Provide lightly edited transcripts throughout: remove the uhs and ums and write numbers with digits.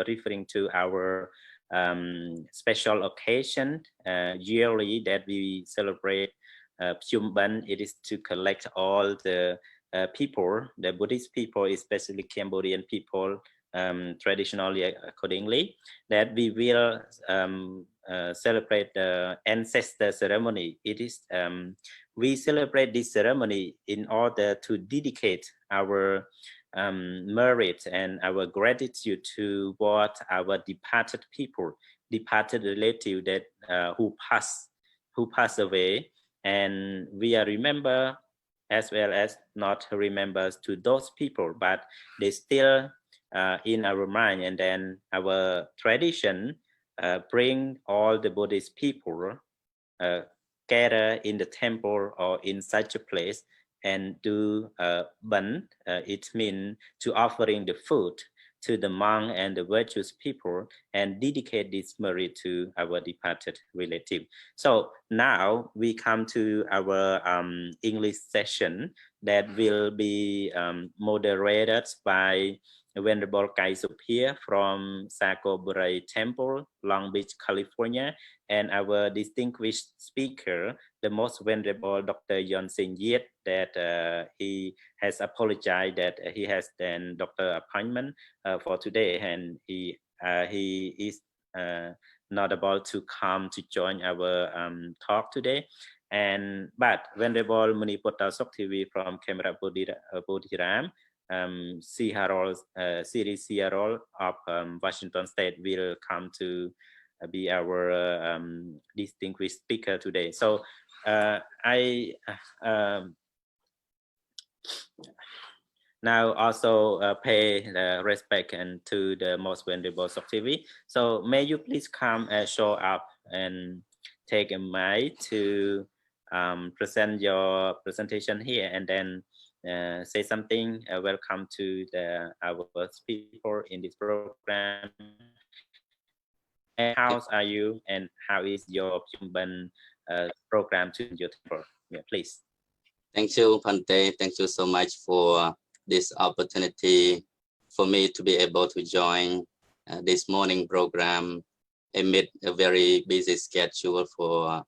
referring to our special occasion yearly that we celebrate Pchum. It is to collect all the people, the Buddhist people, especially Cambodian people, traditionally accordingly, that we will celebrate the ancestor ceremony. It is we celebrate this ceremony in order to dedicate our merit and our gratitude to what our departed people, departed relative that who pass away, and we are remember as well as not remembers to those people, but they still in our mind. And then our tradition bring all the Buddhist people gather in the temple or in such a place and do ban. It means to offering the food to the monk and the virtuous people and dedicate this merit to our departed relative. So now we come to our English session that will be moderated by Venerable Kai Supir from Saco Burai Temple, Long Beach, California, and our distinguished speaker, the most venerable Dr. Yon Sin Yet, that he has apologized that he has an doctor appointment for today, and he is not able to come to join our talk today. And but Venerable Muniputta Soktivi from Kemrat Bodhiram, Series Harold of Washington State will come to be our distinguished speaker today. So I now also pay respect and to the most venerable Soktivi. So may you please come and show up and take a mic to present your presentation here, and then say something. Welcome to our speaker in this program. And how are you? And how is your Pchum program to your temple? Yeah, please. Thank you, Pante. Thank you so much for this opportunity for me to be able to join this morning program amid a very busy schedule for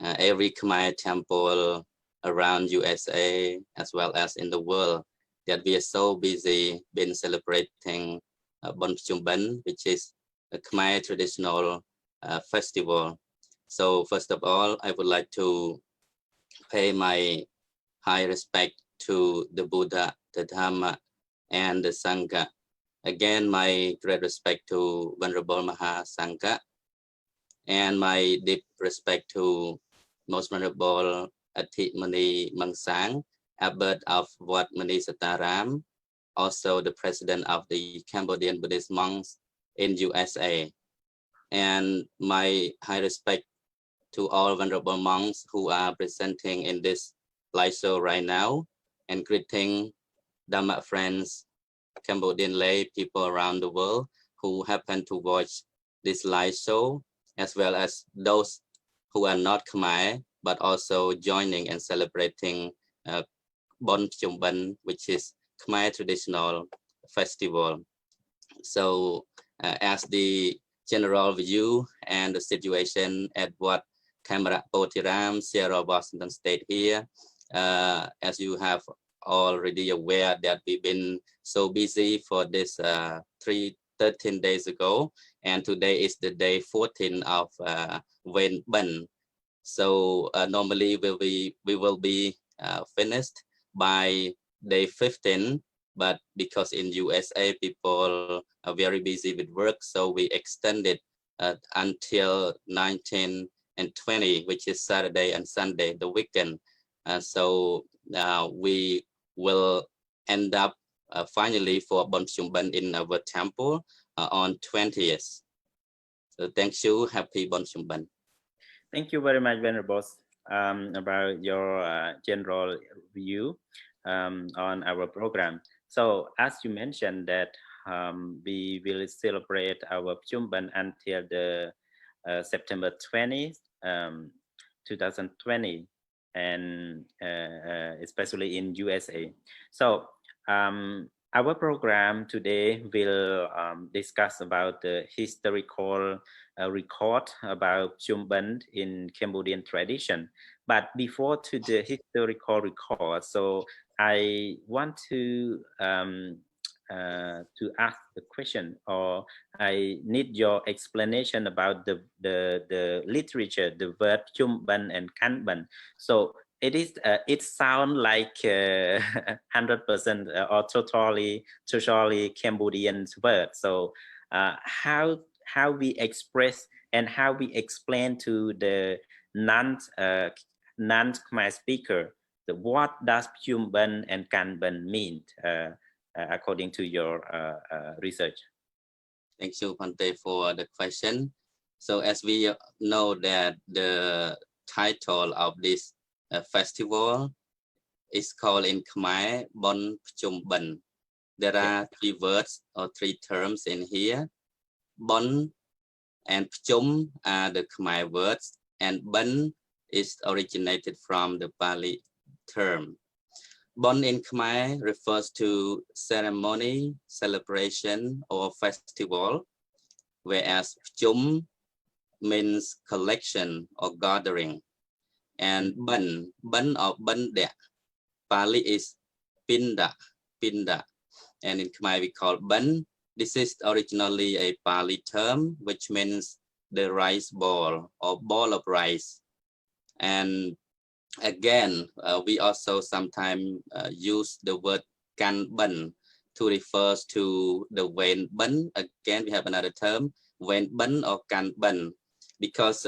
every Khmer temple around USA as well as in the world, that we are so busy been celebrating Bon Pchum, which is a Khmer traditional festival. So first of all, I would like to pay my high respect to the Buddha, the Dhamma, and the Sangha. Again, my great respect to Venerable Maha Sangha, and my deep respect to most Venerable Athit Mani Mangsang, Abbot of Wat Mani Sataram, also the president of the Cambodian Buddhist monks in USA. And my high respect to all venerable monks who are presenting in this live show right now, and greeting Dhamma friends, Cambodian lay people around the world who happen to watch this live show, as well as those who are not Khmer, but also joining and celebrating Bon Pchum, which is Khmer traditional festival. So as the general view and the situation at Wat Kemrat Bodhiram, Sierra Washington State here, as you have already aware that we've been so busy for this 13 days ago, and today is the day 14 of Wen Ben. So normally we will be finished by day 15, but because in USA people are very busy with work, so we extended until 19 and 20, which is Saturday and Sunday, the weekend. So we will end up finally for Bon Pchum in our temple on 20th. So thank you. Happy Bon Pchum. Thank you very much, Venerable, about your general view on our program. So as you mentioned that we will celebrate our Pchum until the September 20th, 2020, and especially in USA. So Our program today will discuss about the historical record about Pchum Ban in Cambodian tradition. But before to the historical record, so I want to ask the question, or I need your explanation about the literature, the word Pchum Ban and Kan Ban. So it sounds like 100% or totally Cambodian word. So how we express and how we explain to the non-Khmer speaker what does Pchum Ban and Kan Ban mean according to your research. Thank you, Pante, for the question. So as we know that the title of this festival is called in Khmer Bon Pchum Ban. There are three words or three terms in here. Bon and Pchum are the Khmer words, and Ban is originated from the Pali term. Bon in Khmer refers to ceremony, celebration, or festival, whereas Pchum means collection or gathering. And Ban or Banda, Pali is Pinda, and in Khmer we call Ban. This is originally a Pali term, which means the rice ball or ball of rice. And again, we also sometimes use the word Kan Ban to refer to the Wen Ban. Again, we have another term, Wen Ban or Kan Ban, because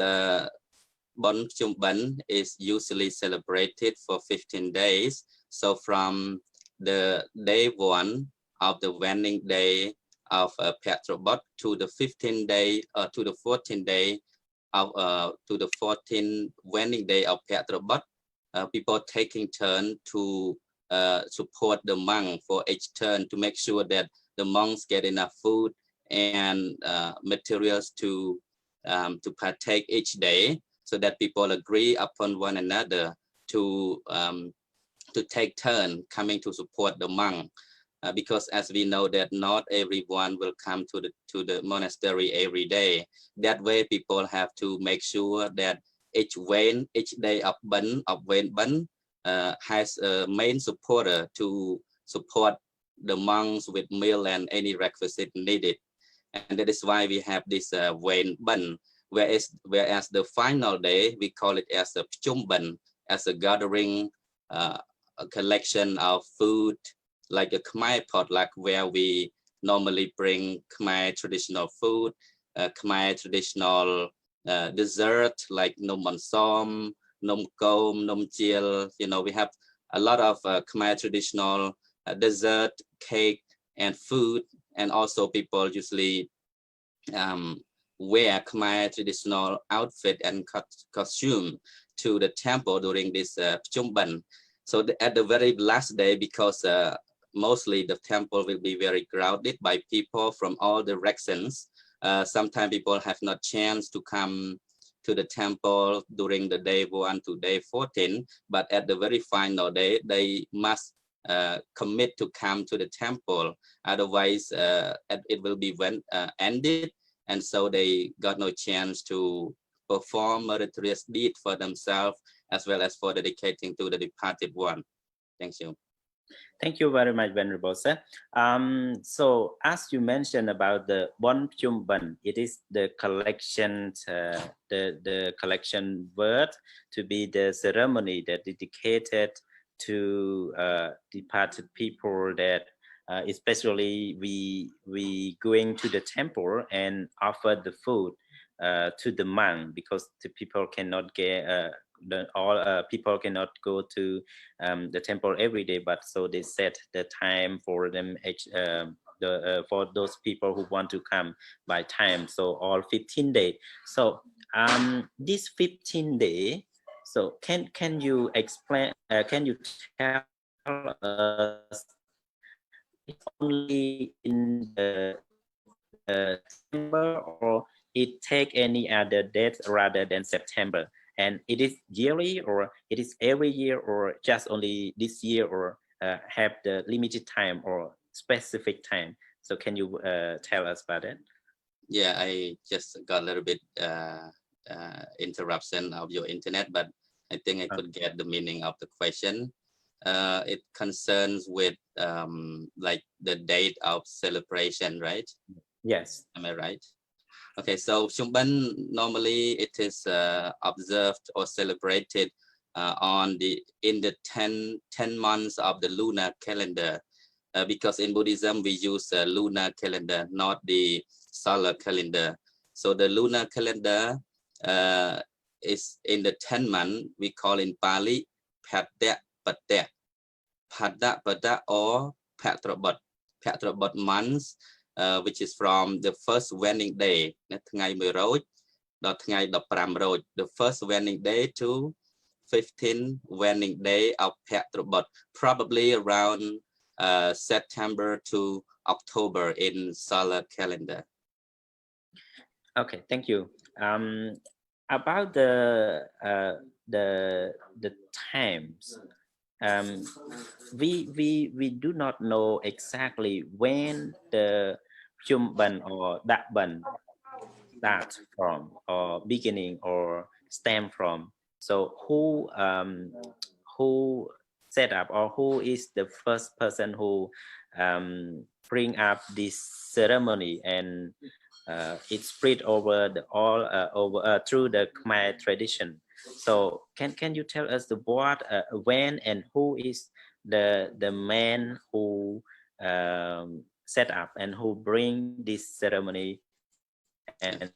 Bon Pchum Ban is usually celebrated for 15 days. So from the day 1 of the wedding day of Petrobot to the 15th day to the 14th day of to the 14th wedding day of Petrobot, people taking turn to support the monk for each turn to make sure that the monks get enough food and materials to partake each day, so that people agree upon one another to take turn coming to support the monk. Because as we know that not everyone will come to the monastery every day. That way people have to make sure that each day of Wen Ban has a main supporter to support the monks with meal and any requisite needed. And that is why we have this Wen Ban, whereas the final day, we call it as a Pchum Ban, as a gathering, a collection of food, like a Khmer potluck, where we normally bring Khmer traditional food, Khmer traditional dessert like nom som, nom kom, nom chiel. You know, we have a lot of Khmer traditional dessert, cake, and food, and also people usually wear Khmer traditional outfit and costume to the temple during this Pchum Ban. So at the very last day, because mostly the temple will be very crowded by people from all directions. Sometimes people have not chance to come to the temple during the day 1 to day 14, but at the very final day, they must commit to come to the temple. Otherwise, it will be ended, and so they got no chance to perform meritorious deed for themselves as well as for dedicating to the departed one. Thank you. Thank you very much, Venerable Sir. So as you mentioned about the Bon Pchum Ban, it is the collection, the collection word to be the ceremony that dedicated to departed people, that especially we going to the temple and offer the food to the monk, because the people cannot get people cannot go to the temple every day, but so they set the time for them for those people who want to come by time, so all 15 days. So this 15 day, so can you explain, can you tell us it's only in the September, or it take any other date rather than September? And it is yearly, or it is every year, or just only this year, or have the limited time or specific time. So can you tell us about it? Yeah, I just got a little bit interruption of your internet, but I think I could get the meaning of the question. It concerns with like the date of celebration, right? Yes. Am I right? Okay, so Pchum normally it is observed or celebrated in the 10 months of the lunar calendar, because in Buddhism we use a lunar calendar, not the solar calendar. So the lunar calendar is in the 10 month. We call in Pali Phata Pata, Phata Pata or Phatrabat. Phatrabat months, which is from the first wedding day, the first wedding day to 15th wedding day of Phatrabat, probably around September to October in solar calendar. Okay, thank you. About the times, we do not know exactly when the Pchum or Dat start from, or beginning, or stem from. So who set up, or who is the first person who bring up this ceremony, and it spread over the all over through the Khmer tradition. So can you tell us the what, when, and who is the man who set up and who bring this ceremony and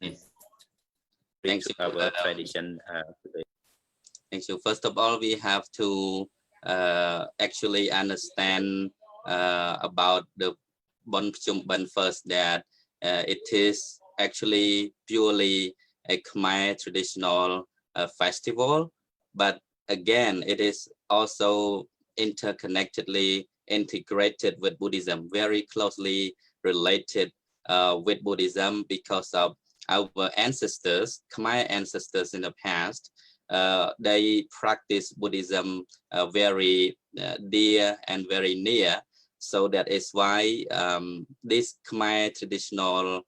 bring to our tradition today? Thank you. First of all, we have to actually understand about the Bon Pchum Ban first, that it is actually purely a Khmer traditional festival, but again, it is also interconnectedly integrated with Buddhism, very closely related with Buddhism, because of our ancestors, Khmer ancestors in the past. They practice Buddhism very dear and very near. So that is why this Khmer traditional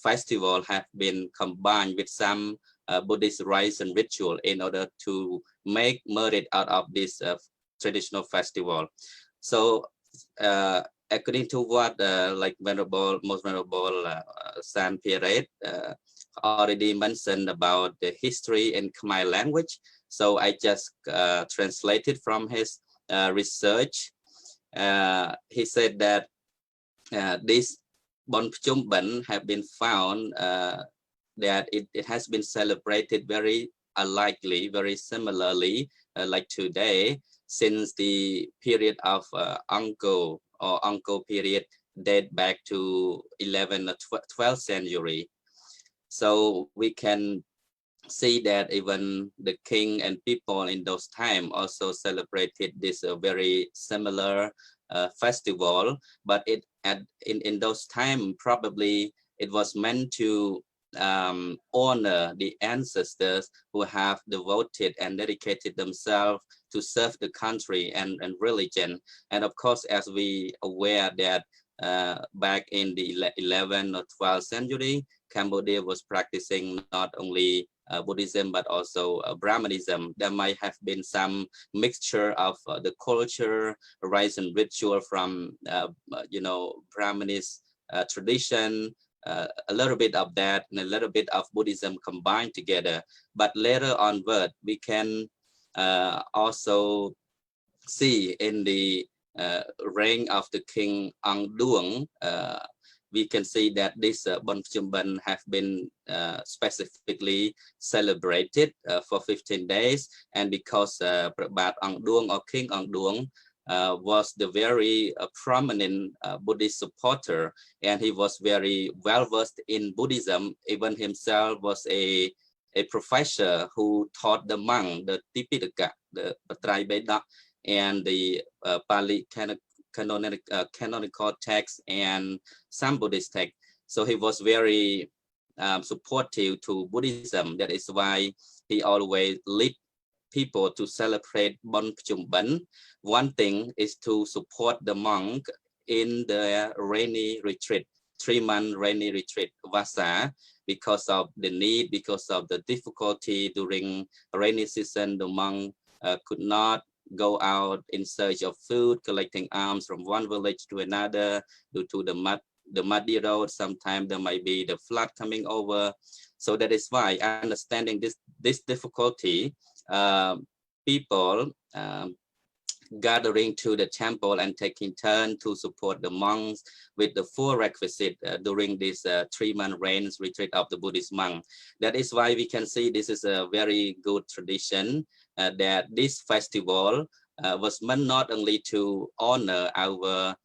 festival have been combined with some Buddhist rites and ritual in order to make merit out of this traditional festival. So according to what like most venerable San Pierre already mentioned about the history in Khmer language, so I just translated from his research. He said that this Bon Pchum Ban have been found that it has been celebrated very unlikely, very similarly like today, since the period of Angkor, or Angkor period, date back to 11th or 12th century. So we can see that even the king and people in those times also celebrated this very similar festival, but in those times probably it was meant to honor the ancestors who have devoted and dedicated themselves to serve the country and religion. And of course, as we aware that back in the 11th or 12th century, Cambodia was practicing not only Buddhism but also Brahmanism. There might have been some mixture of the culture, rites and ritual from Brahmanist tradition, a little bit of that and a little bit of Buddhism combined together. But later onward, we can also see in the reign of the King Ang Duong, we can see that this Bon Pchum Ban have been specifically celebrated for 15 days. And because Bat Ang Duong, or King Ang Duong, was the very prominent Buddhist supporter, and he was very well versed in Buddhism. Even himself was a professor who taught the monk the Tipitaka, the Patrai Beda, and the Pali canonical text and some Buddhist text. So he was very supportive to Buddhism. That is why he always lead people to celebrate Bon Pchum Ban, one thing is to support the monk in the rainy retreat, 3-month rainy retreat, Vasa, because of the need, because of the difficulty during rainy season, the monk could not go out in search of food, collecting alms from one village to another due to the muddy road. Sometimes there might be the flood coming over. So that is why, understanding this difficulty, people gathering to the temple and taking turn to support the monks with the full requisite during this 3-month rains retreat of the Buddhist monk. That is why we can see this is a very good tradition, that this festival was meant not only to honor our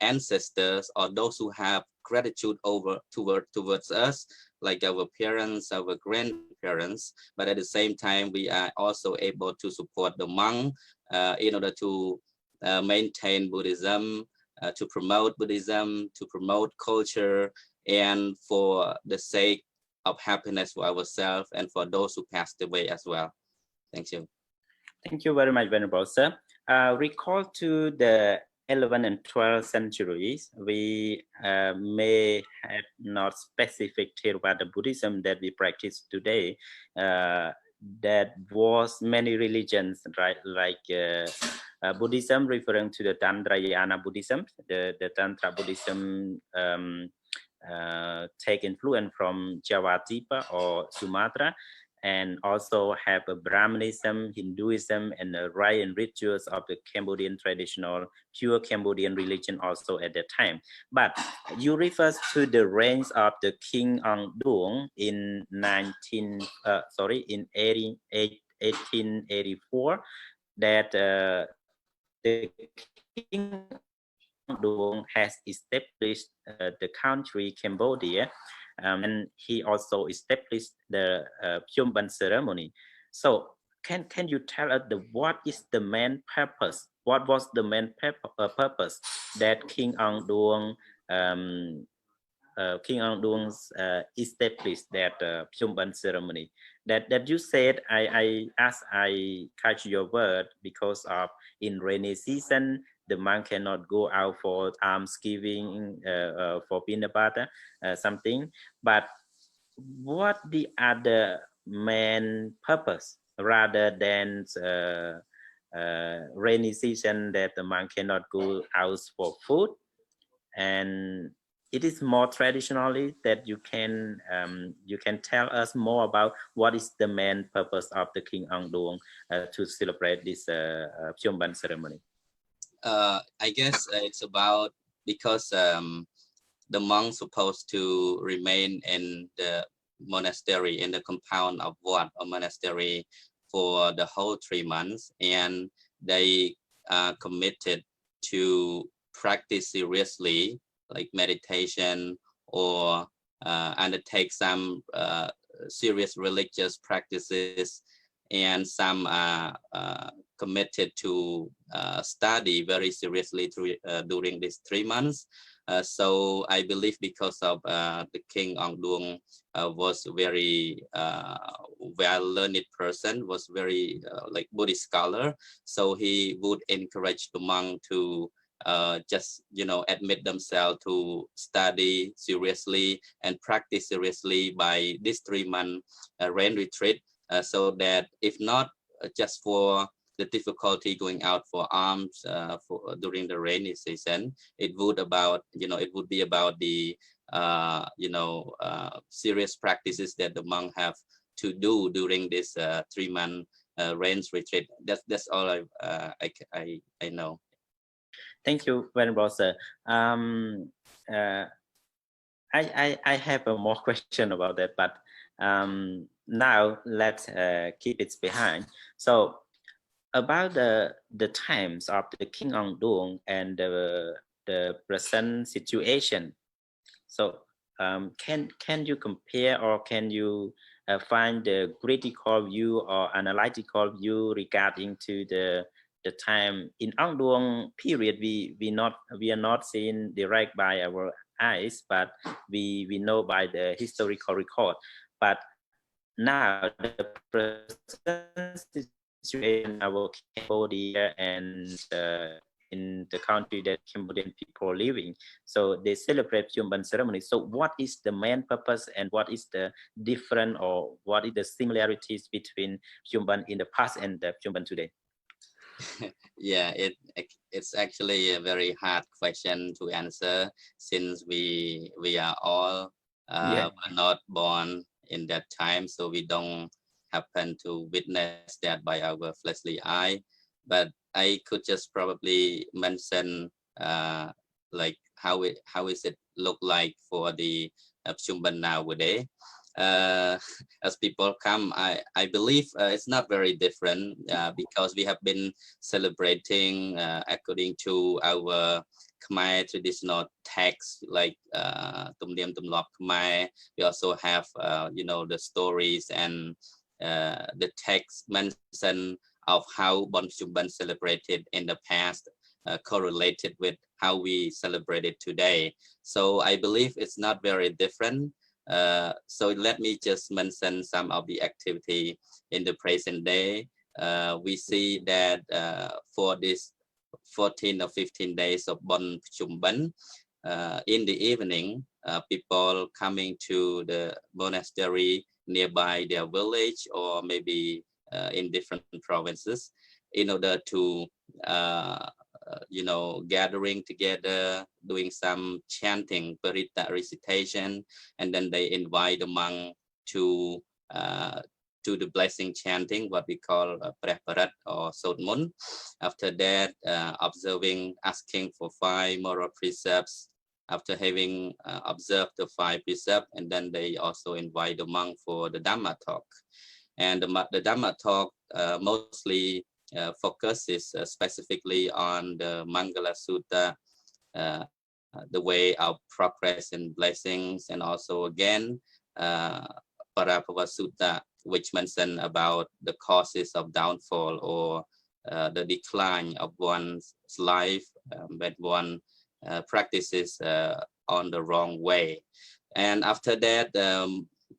ancestors or those who have gratitude towards us, like our parents, our grandparents, but at the same time we are also able to support the monk in order to maintain Buddhism, to promote Buddhism, to promote culture, and for the sake of happiness for ourselves and for those who passed away as well. Thank you. Thank you very much, Venerable Sir. Recall to the 11th and 12th centuries, we may have not specific Theravada Buddhism that we practice today. That was many religions, right? Like Buddhism, referring to the Tantrayana Buddhism. The Tantra Buddhism take influence from Javadeepa or Sumatra, and also have a Brahmanism, Hinduism, and the rite and rituals of the Cambodian traditional pure Cambodian religion also at that time. But you refer to the reign of the King Ong Duong in 1884, that the King Duong has established the country Cambodia, and he also established the Pchum Ban ceremony. So can you tell us what is the main purpose? What was the main purpose that King Ong Duong established that Pchum Ban ceremony? That you said, I catch your word, because of in rainy season the monk cannot go out for alms giving, for pinda butter, something. But what the other main purpose rather than rainy season that the monk cannot go out for food? And it is more traditionally that you can tell us more about what is the main purpose of the King Ong Duong to celebrate this Pchum Ban ceremony. I guess it's about because the monks supposed to remain in the monastery, in the compound of Wat or monastery for the whole 3 months, and they committed to practice seriously, like meditation, or undertake some serious religious practices, and some committed to study very seriously during these 3 months. So I believe because of the King Ong Duong was very well-learned person, was very like Buddhist scholar. So he would encourage the monk to just, admit themselves to study seriously and practice seriously by this 3-month rain retreat, so that if not just for the difficulty going out for alms during the rainy season, it would be about the serious practices that the monk have to do during this 3-month rain retreat. That's all I know. Thank you, Venerable Sir. I have a more question about that, but now let's keep it behind. So about the times of the King Ong Duong and the present situation. So can you compare, or can you find the critical view or analytical view regarding to the time in Ong Duong period? We are not seeing direct by our eyes, but we know by the historical record. But now the present situation our Cambodia and in the country that Cambodian people living. So they celebrate Pchum Ban ceremony. So what is the main purpose and what is the different or what is the similarities between Pchum Ban in the past and the Pchum Ban today? Yeah, it's actually a very hard question to answer since we are all were not born in that time, so we don't happen to witness that by our fleshly eye. But I could just probably mention like how is it look like for the Pchum Ban nowadays. Uh, as people come, I believe it's not very different because we have been celebrating according to our Khmer traditional texts like Tum Diem Tum Lop Khmer. We also have you know, the stories and the text mention of how Bon Pchum Ban celebrated in the past correlated with how we celebrate it today. So I believe it's not very different. So let me just mention some of the activity in the present day. We see that for this 14 or 15 days of Bon Pchum Ban, in the evening, people coming to the monastery nearby their village or maybe in different provinces in order to you know, gathering together, doing some chanting, parita recitation, and then they invite the monk to the blessing chanting, what we call Preh Parat or Sot Mun. After that, observing, asking for 5 moral precepts. After having observed the 5 precepts, and then they also invite the monk for the Dhamma talk. And the Dhamma talk mostly focuses specifically on the Mangala Sutta, the way of progress and blessings, and also again Parapava Sutta, which mention about the causes of downfall or the decline of one's life when one practices on the wrong way. And after that,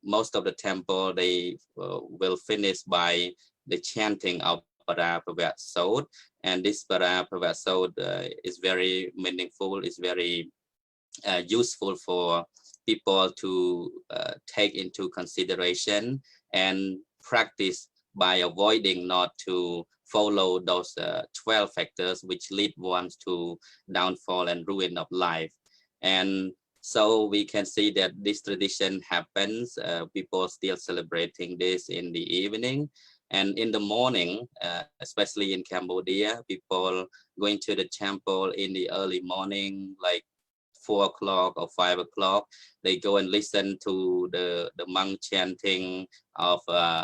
most of the temple, they will finish by the chanting of Parapavat Sod. And this Parapavat Sod is very meaningful, is very useful for people to take into consideration and practice by avoiding not to follow those 12 factors which lead one to downfall and ruin of life. And so we can see that this tradition happens, people still celebrating this in the evening. And in the morning, especially in Cambodia, people going to the temple in the early morning, like 4 o'clock or 5 o'clock, they go and listen to the monk chanting of,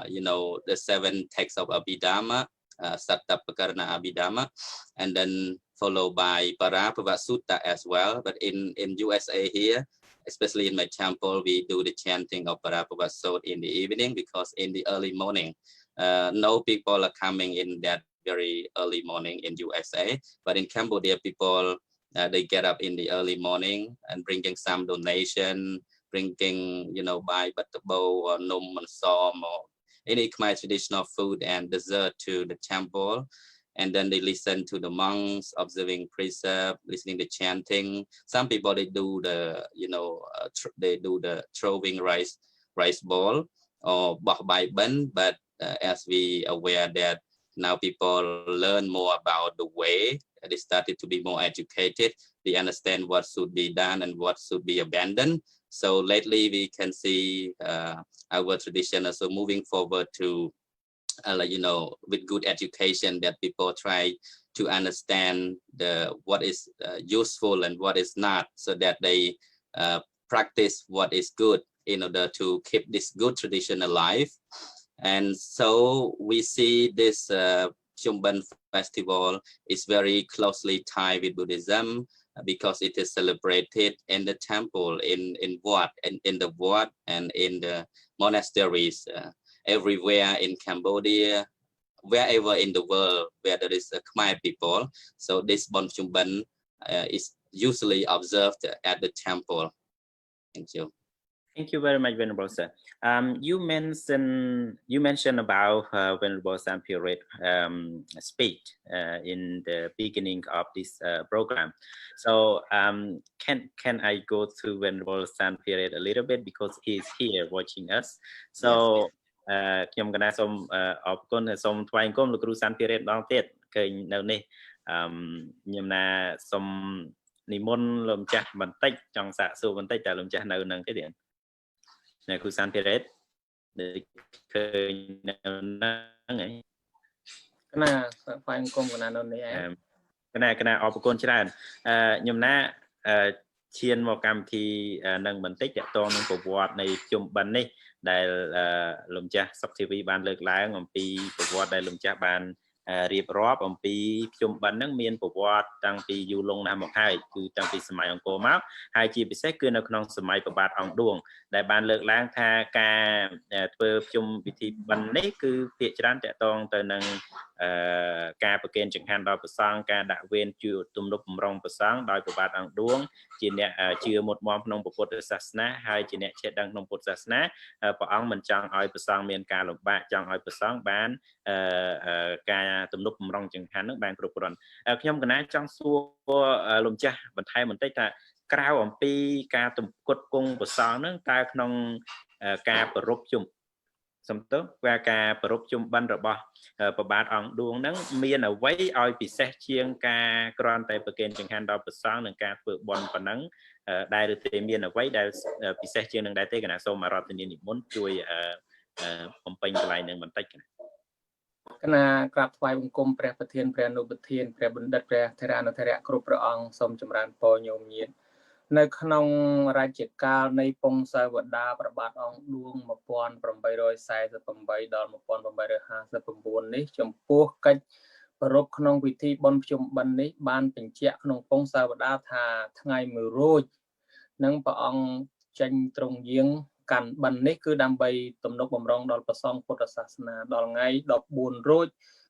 you know, the 7 texts of Abhidhamma, Sattapakarana Abhidhamma, and then followed by Parapava Sutta as well. But in USA here, especially in my temple, we do the chanting of Parapava Sutta in the evening, because in the early morning, no people are coming in that very early morning in USA. But in Cambodia, people, they get up in the early morning and bringing some donation, bringing, you know, buy batabo or num and som or any Khmer traditional food and dessert to the temple. And then they listen to the monks, observing precept, listening to chanting. Some people, they do the, you know, they do the throwing rice ball or bach bai bun. But as we aware that now people learn more about the way, they started to be more educated. They understand what should be done and what should be abandoned. So lately we can see our tradition also moving forward to, like, you know, with good education, that people try to understand what is useful and what is not, so that they practice what is good in order to keep this good tradition alive. And so we see this Pchum Ban festival is very closely tied with Buddhism, because it is celebrated in the temple, in Wat, and in the Wat and in the monasteries everywhere in Cambodia, wherever in the world where there is a Khmer people. So this Bon Pchum Ban is usually observed at the temple. Thank you. Thank you very much, Venerable Sir. You mentioned about Venerable Sam Period speech in the beginning of this program. So can I go to Venerable Sam Period a little bit because he's here watching us. So Yes. ខ្ញុំកណាសូមអរគុណសូមថ្លែងគុំលោកគ្រូសានពីរ៉េតម្ដងទៀតឃើញនៅនេះខ្ញុំណាសូមនិមន្តលោកម្ចាស់បន្តិចចង់សាកសួរបន្តិចតើលោកម្ចាស់នៅនឹងទេទៀតគ្រូសានពីរ៉េតឃើញនៅហ្នឹងហើយកណាស្វែងគុំកណានៅនេះឯងកណាអរគុណច្រើនខ្ញុំណាឈានមកកម្មវិធីនឹងបន្តិចតកតងនឹងប្រវត្តិនៃជុំបិណ្ឌនេះដែលលោកម្ចាស់សុកធីវីបានលើកឡើងអំពីប្រវត្តិដែលលោកម្ចាស់បានរៀបរាប់អំពីជុំបិណ្ឌហ្នឹងមានប្រវត្តិតាំងពីយូរលង់ណាស់មកហើយគឺតាំងពីសម័យអង្គរមកហើយជាពិសេសគឺនៅក្នុងសម័យព្រះបាទអង្គឌួងដែលបានលើកឡើងថាការធ្វើជុំពិធីបិណ្ឌនេះគឺភាគច្រើនតកតងទៅនឹងការប្រគេនចង្ហាន់ដល់ព្រះសង្ឃការដាក់វេនជួយទំនុកបំរុងព្រះសង្ឃដោយព្រះបាទអង្គឌួងជាអ្នកជឿមុតមមក្នុងពុទ្ធសាសនាហើយជាអ្នកចេះដឹងក្នុងពុទ្ធសាសនាព្រះអង្គមិនចង់ឲ្យព្រះសង្ឃមានការលំបាកចង់ឲ្យព្រះសង្ឃបានការទំនុកបំរុងចង្ហាន់នឹងបានគ្រប់គ្រាន់ខ្ញុំកណាចង់សួរលោកម្ចាស់បន្ថែមបន្តិចថាក្រៅអំពីការទំគុតគង់ព្រះសង្ឃនឹងតើក្នុងការប្រពៃជុំសំទោសការប្រពៃជុំបិណ្ឌរបស់ព្រះបាទអង្គឌួងនឹងមានអ្វីឲ្យពិសេសជាងការគ្រាន់តែប្រគេនចង្ហាន់ដល់ព្រះសង្ឃនិងការធ្វើបុណ្យប៉ុណ្ណឹងដែលឬទេមានអ្វីដែលពិសេសជាងនឹងដែរទេកណាសូមអរតនានិមន្តជួយបំពេញកន្លែងនឹងបន្តិចកណាក្រាបថ្វាយបង្គំព្រះប្រធានព្រះអនុប្រធានព្រះបណ្ឌិតព្រះថេរានុថេរៈគ្រប់ព្រះអង្គសូមចម្រើនពរញោមញាតិនៅក្នុងរជ្ជកាលនៃពងសាវតាព្រះបាទអង្គឌួង1848ដល់1859នេះចំពោះកិច្ចប្រពៃក្នុងពិធីបុណ្យភ្ជុំបិណ្ឌនេះបានបញ្ជាក់ក្នុងពងសាវតាថាថ្ងៃ1រោចនឹងព្រះអង្គចេញទ្រង់យាងកាន់បិណ្ឌនេះគឺដើម្បីទំនុកបំរុងដល់ព្រះសង្ឃពុទ្ធសាសនាដល់ថ្ងៃ14រោច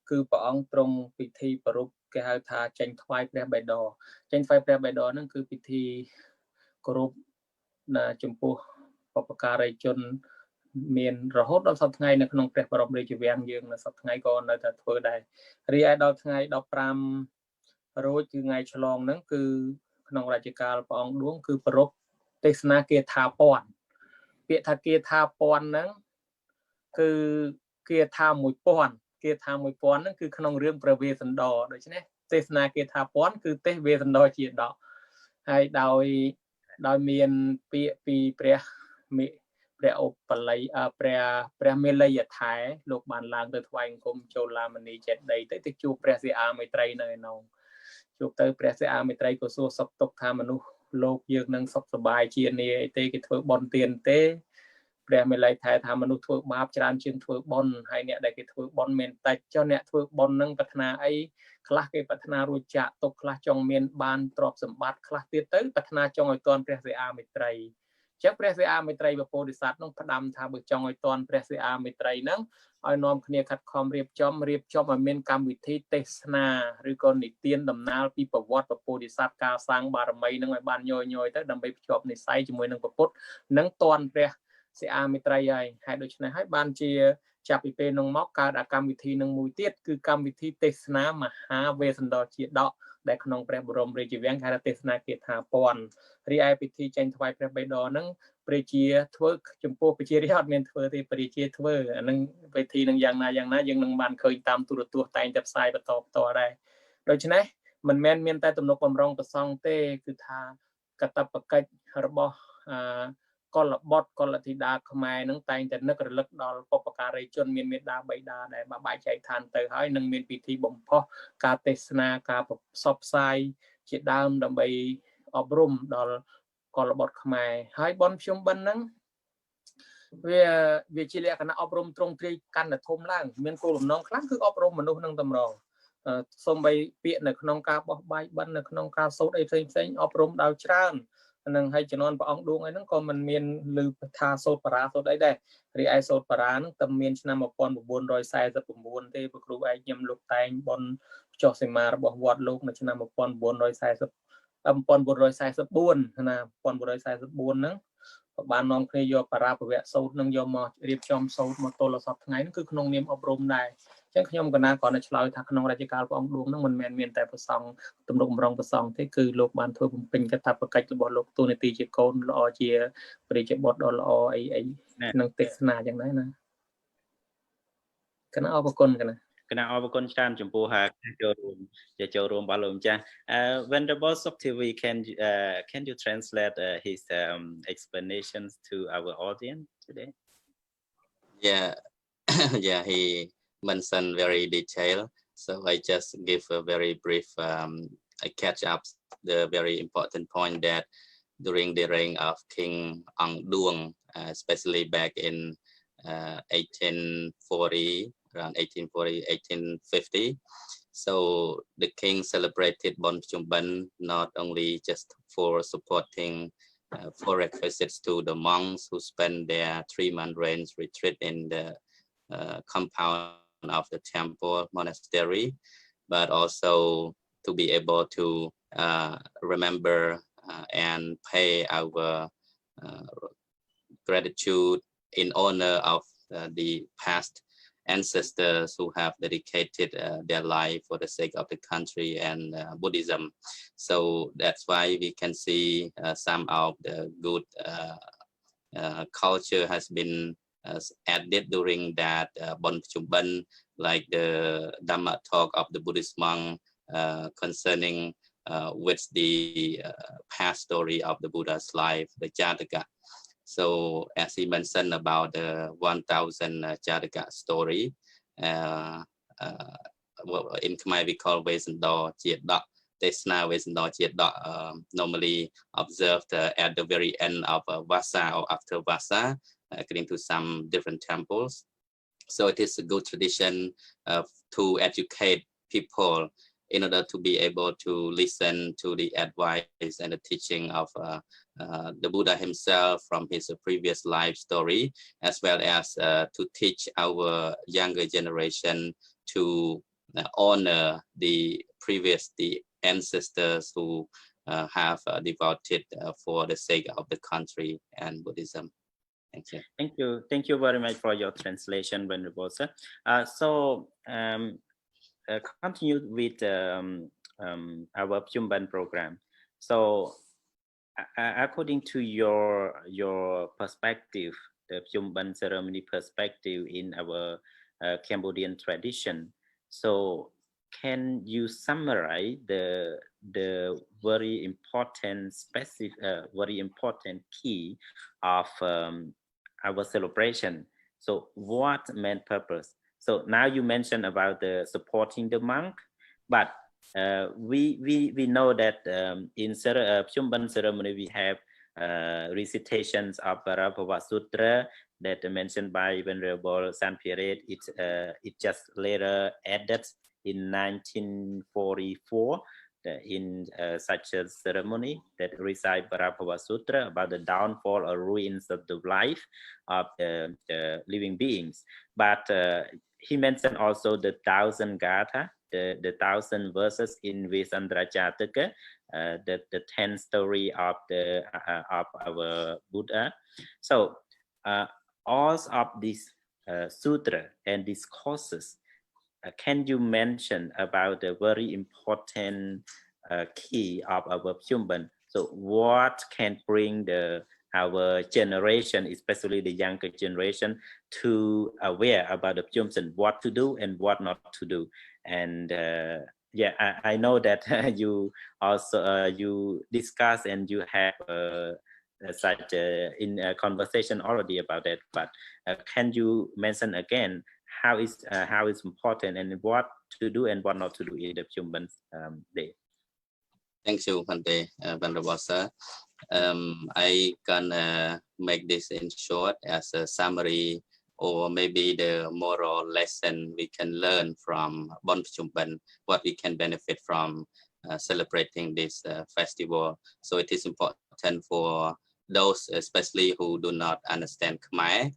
គឺព្រះអង្គទ្រង់ពិធីប្រពៃគេហៅថាចេញថ្វាយព្រះបិដរចេញថ្វាយព្រះបិដរហ្នឹងគឺពិធីគោរពចំពោះបុព្វការីជនមានរហូតដល់សប្តាហ៍ថ្ងៃនៅក្នុងព្រះបរមរាជវាំងយើងនៅសប្តាហ៍ថ្ងៃក៏នៅតែធ្វើដែររីឯដល់ថ្ងៃ15រោចគឺថ្ងៃឆ្លងហ្នឹងគឺក្នុងរជ្ជកាលព្រះអង្គឌួងគឺប្រពៃទេសនាគាថាព័ន្ធពាក្យថាគាថាព័ន្ធហ្នឹងគឺគាថា1000គាថា1000ហ្នឹងគឺក្នុងរឿងព្រះវេស្សន្តរដូច្នេះទេសនាគាថាព័ន្ធគឺទេសវេស្សន្តរជាដកហើយដោយមានពាក្យពីព្រះឧបល័យព្រះមេលយថែលោកបានឡើងទៅថ្វាយបង្គំចូលឡាមនីចេតិយទៅជួបព្រះសិអាមេត្រីនៅឯនោះជួបទៅព្រះសិអាមេត្រីក៏សួរសុខទុក្ខថាមនុស្សលោកយើងនឹងសុខសប្បាយជានាអីទេគេធ្វើបុណ្យទានទេព្រះមេលយថែថាមនុស្សធ្វើបាបច្រើនជាងធ្វើបុណ្យហើយអ្នកដែលគេធ្វើបុណ្យមានតិចចុះអ្នកធ្វើបុណ្យនឹងប្រាថ្នាអីខ្លះគេប្រាថ្នារួចចាក់ទុកខ្លះចង់មានបានទ្រព្យសម្បត្តិខ្លះទៀតទៅប្រាថ្នាចង់ឲ្យទាន់ព្រះសិអាមេត្រីចឹងព្រះសិអាមេត្រីពពោធិសត្វនោះផ្ដាំថាបើចង់ឲ្យទាន់ព្រះសិអាមេត្រីហ្នឹងឲ្យនាំគ្នាខិតខំរៀបចំឲ្យមានកម្មវិធីទេសនាឬក៏និទានដំណាលពីប្រវត្តិពពោធិសត្វការសាងបារមីហ្នឹងឲ្យបានញយទៅដើម្បីភ្ជាប់និស្ស័យជាមួយនឹងពុទ្ធនិងទាន់ព្រះសិអាមេត្រីហើយហើយដូច្នេះហើយបានជាចាប់ពីពេលនោះមកកើតកម្មវិធីនឹងមួយទៀតគឺកម្មវិធីទេសនាមហាវេស្សន្តរជាដកដែលក្នុងព្រះបរមរាជវាំងគេហៅទេសនាគាថាព័ន្ធរីឯពិធីចេញថ្វាយព្រះបិដរហ្នឹងព្រះជាធ្វើចំពោះព្រះជារាជអត់មានធ្វើទេព្រះជាធ្វើអានឹងពិធីនឹងយ៉ាងណាយើងនឹងបានឃើញតាមទូរទស្សន៍តែងតែផ្សាយបន្តដែរដូច្នេះមិនមែនមានតែទំនុកបំរុងប្រសង់ទេគឺថាកតបកិច្ចរបស់កុលបុត្រកុលធីតាខ្មែរនឹងតែងតែនឹករលឹកដល់បុព្វការីជនមានមេត្តាបិតាដែលបានបែកចែកឋានទៅហើយនឹងមានពិធីបំផុសការទេសនាការផ្សព្វផ្សាយជាដើមដើម្បីអប់រំដល់កុលបុត្រខ្មែរហើយបុណ្យភ្ជុំបិណ្ឌហ្នឹងវាជាលក្ខណៈអប់រំទ្រង់ទ្រាយកាន់តែធំឡើងមានគោលបំណងខ្លាំងគឺអប់រំមនុស្សនឹងតម្រងសូម្បីពាក្យនៅក្នុងការបោះបាយបិណ្ឌនៅក្នុងការសូត្រអីផ្សេងអប់រំដល់ច្រើននឹងឲ្យជំនាន់ព្រះអង្គឌួងអីហ្នឹងក៏មិនមានឮថាសូត្របារាសូត្រអីដែររីឯសូត្របារាហ្នឹងតែមានឆ្នាំ1949ទេព្រោះគ្រូឯកខ្ញុំលោកតែងបនចុះសីមារបស់វត្តលោកនៅឆ្នាំ1944ណា1944ហ្នឹង បាននាំគ្នាយកបារាពវៈសូត្រនឹងយកមករៀបចំសូត្រមកទល់សពថ្ងៃហ្នឹងគឺក្នុងនាមអប់រំដែរអញ្ចឹងខ្ញុំកណាគាត់នៅឆ្លើយថាក្នុងរជ្ជកាលព្រះអង្គឌួងហ្នឹងមិនមែនមានតែព្រះសង្ឃទំនុកម្រងព្រះសង្ឃទេគឺលោកបានធ្វើបំពេញកាតព្វកិច្ចរបស់លោកទូនាទីជាកូនល្អជាព្រះរាជបុត្រដ៏ល្អអីនឹងទេសនាយ៉ាងណាណាកណាអរគុណកណាគណៈអរគុណច្រើនចំពោះចូលរួមរបស់លោកម្ចាស់ Venerable Soktivi can you translate his explanations to our audience today? Yeah. Yeah, he mentioned very detailed, so I just give a very brief I catch up the very important point that during the reign of King Ang Duong, especially back in 1840, around 1840, 1850. So the king celebrated Bon Pchum not only just for supporting foreign visits to the monks who spend their 3-month range retreat in the compound of the temple monastery, but also to be able to remember and pay our gratitude in honor of the past ancestors who have dedicated their life for the sake of the country and Buddhism. So that's why we can see some of the good culture has been added during that Bon Pchum, like the Dhamma talk of the Buddhist monk concerning with the past story of the Buddha's life, the Jataka. So as he mentioned about the 1000 Jataka story, in Khmer we call Vesando Chietdok. Desna Vesando Chietdok normally observed at the very end of Vasa or after Vasa, according to some different temples. So it is a good tradition to educate people in order to be able to listen to the advice and the teaching of the Buddha himself from his previous life story, as well as to teach our younger generation to honor the ancestors who have devoted for the sake of the country and Buddhism. Thank you. Thank you very much for your translation, Venerable Sir. Continue with our Pchum program. So according to your perspective, the Pchum ceremony perspective in our Cambodian tradition, so can you summarize the very important very important key of our celebration? So what main purpose? So now you mentioned about the supporting the monk, but we know that in Pchum ceremony we have recitations of Parabhava Sutra that mentioned by Venerable Sanpiret. It just later added in 1944 in such a ceremony that recite Parabhava Sutra about the downfall or ruins of the life of the living beings. But he mentioned also the 1000 Gatha, the 1000 verses in Vesandra Jataka, the 10 story of our Buddha. So all of these sutra and these courses, can you mention about the very important key of our Pchum? So what can bring our generation, especially the younger generation, to aware about the Pchum, what to do and what not to do? And yeah, I know that you also you discuss and you have such in a conversation already about that. But can you mention again how is important and what to do and what not to do in the Pchum day? Thank you, Venerable Sir. I can make this in short as a summary, or maybe the moral lesson we can learn from Bon Pchum, what we can benefit from celebrating this festival. So it is important for those especially who do not understand Khmer.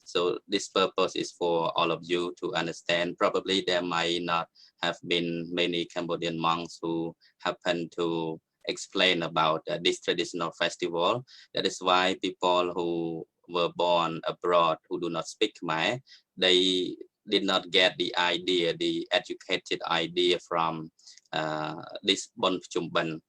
So this purpose is for all of you to understand. Probably there might not have been many Cambodian monks who happen to explain about this traditional festival. That is why people who were born abroad who do not speak Khmer, they did not get the idea, the educated idea from this Bon Pchum Ban.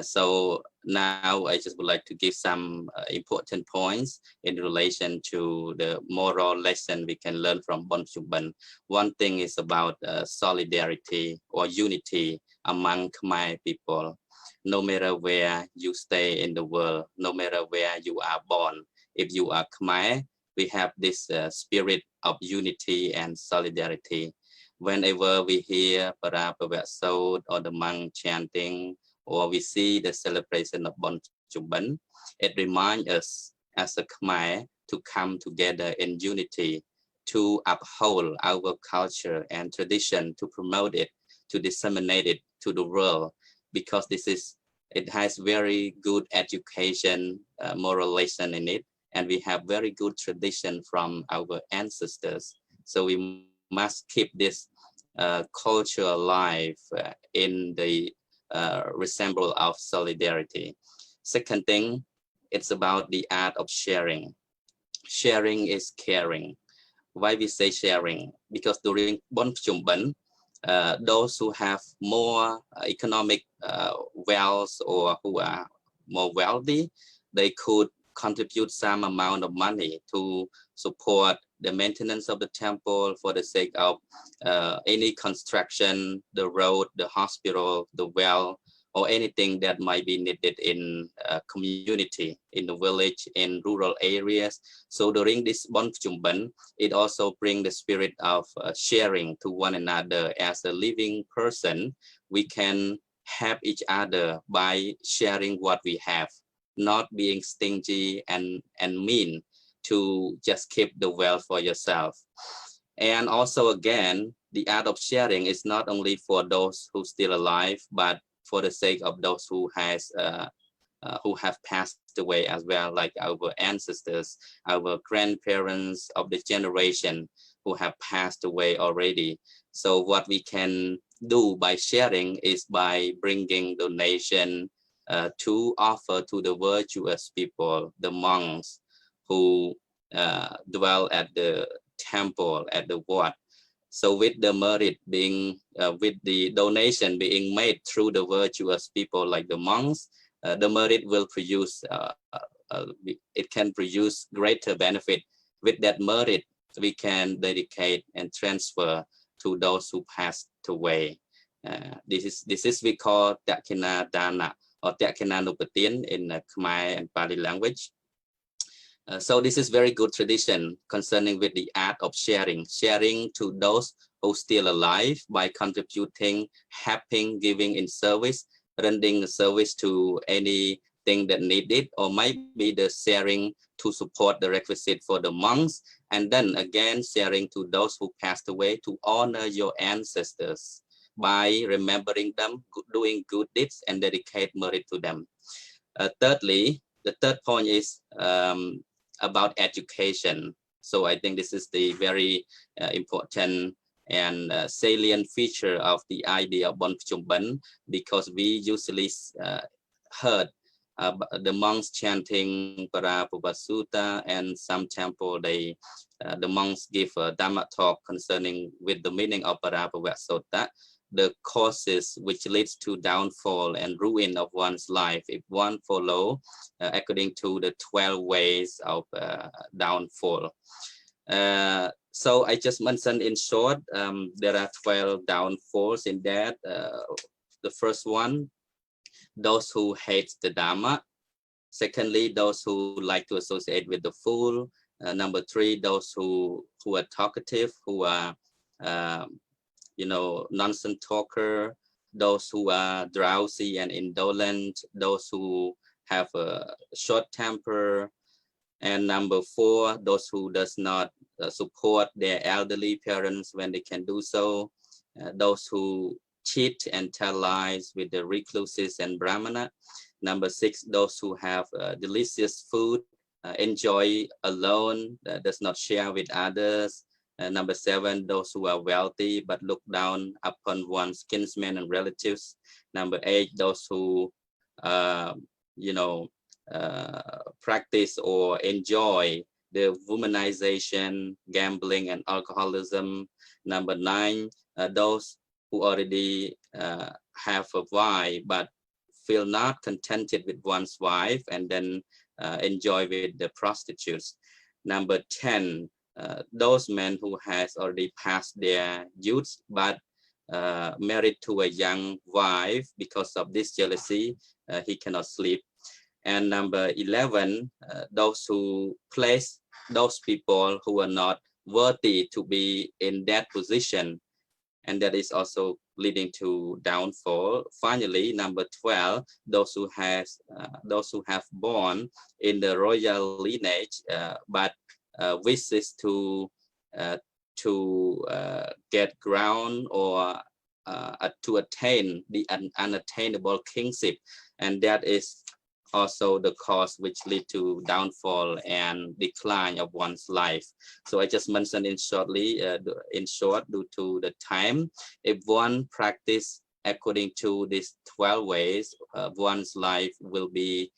So now I just would like to give some important points in relation to the moral lesson we can learn from Bon Pchum Ban. One thing is about solidarity or unity among Khmer people. No matter where you stay in the world, no matter where you are born, if you are Khmer, we have this spirit of unity and solidarity. Whenever we hear Para Pawet Sod or the monk chanting, or we see the celebration of Bon Pchum Ban, it reminds us as a Khmer to come together in unity, to uphold our culture and tradition, to promote it, to disseminate it to the world, because it has very good education, moral lesson in it, and we have very good tradition from our ancestors. So we must keep this culture alive in the resemble of solidarity. Second thing, it's about the art of sharing. Sharing is caring. Why we say sharing? Because during Bon Pchum Ban, those who have more economic wealth or who are more wealthy, they could contribute some amount of money to support the maintenance of the temple for the sake of any construction, the road, the hospital, the well, or anything that might be needed in community, in the village, in rural areas. So during this Bon Pchum Ban, it also brings the spirit of sharing to one another. As a living person, we can help each other by sharing what we have, not being stingy and mean to just keep the wealth for yourself. And also again, the art of sharing is not only for those who still alive, but for the sake of those who have passed away as well, like our ancestors, our grandparents of the generation who have passed away already. So what we can do by sharing is by bringing donation to offer to the virtuous people, the monks who dwell at the temple, at the wat. So with the merit being, with the donation being made through the virtuous people like the monks, the merit will produce, it can produce greater benefit. With that merit, we can dedicate and transfer to those who passed away. This is we call Dakina Dana or Dakina Nupatin in Khmer and Pali language. So this is very good tradition concerning with the art of sharing to those who still alive by contributing, helping, giving in service, rendering service to anything that needed, or might be the sharing to support the requisite for the monks, and then again sharing to those who passed away to honor your ancestors by remembering them, doing good deeds, and dedicate merit to them. Thirdly, the third point is about education. So I think this is the very important and salient feature of the idea of Bon Pchum Ban, because we usually heard the monks chanting Para Puvasuta, and some temple the monks give a Dhamma talk concerning with the meaning of Para Puvasuta, the causes which leads to downfall and ruin of one's life if one follow according to the 12 ways of downfall. So I just mentioned in short, there are 12 downfalls in that. The first one, those who hate the Dhamma. Secondly, those who like to associate with the fool. Number 3, those who are talkative, who are nonsense talker, those who are drowsy and indolent, those who have a short temper, and number 4, those who does not support their elderly parents when they can do so, those who cheat and tell lies with the recluses and brahmana. Number 6, those who have delicious food, enjoy alone, does not share with others. Number 7, those who are wealthy but look down upon one's kinsmen and relatives. Number 8, those who you know, practice or enjoy the womanization, gambling, and alcoholism. Number 9, those who already have a wife but feel not contented with one's wife and then enjoy with the prostitutes. Number 10, those men who has already passed their youth but married to a young wife. Because of this jealousy, he cannot sleep. And number 11, those who place those people who are not worthy to be in that position, and that is also leading to downfall. Finally, number 12, those who have born in the royal lineage but wishes to get ground or to attain the unattainable kingship, and that is also the cause which lead to downfall and decline of one's life. So I just mentioned in short, due to the time, if one practice according to these 12 ways, one's life will be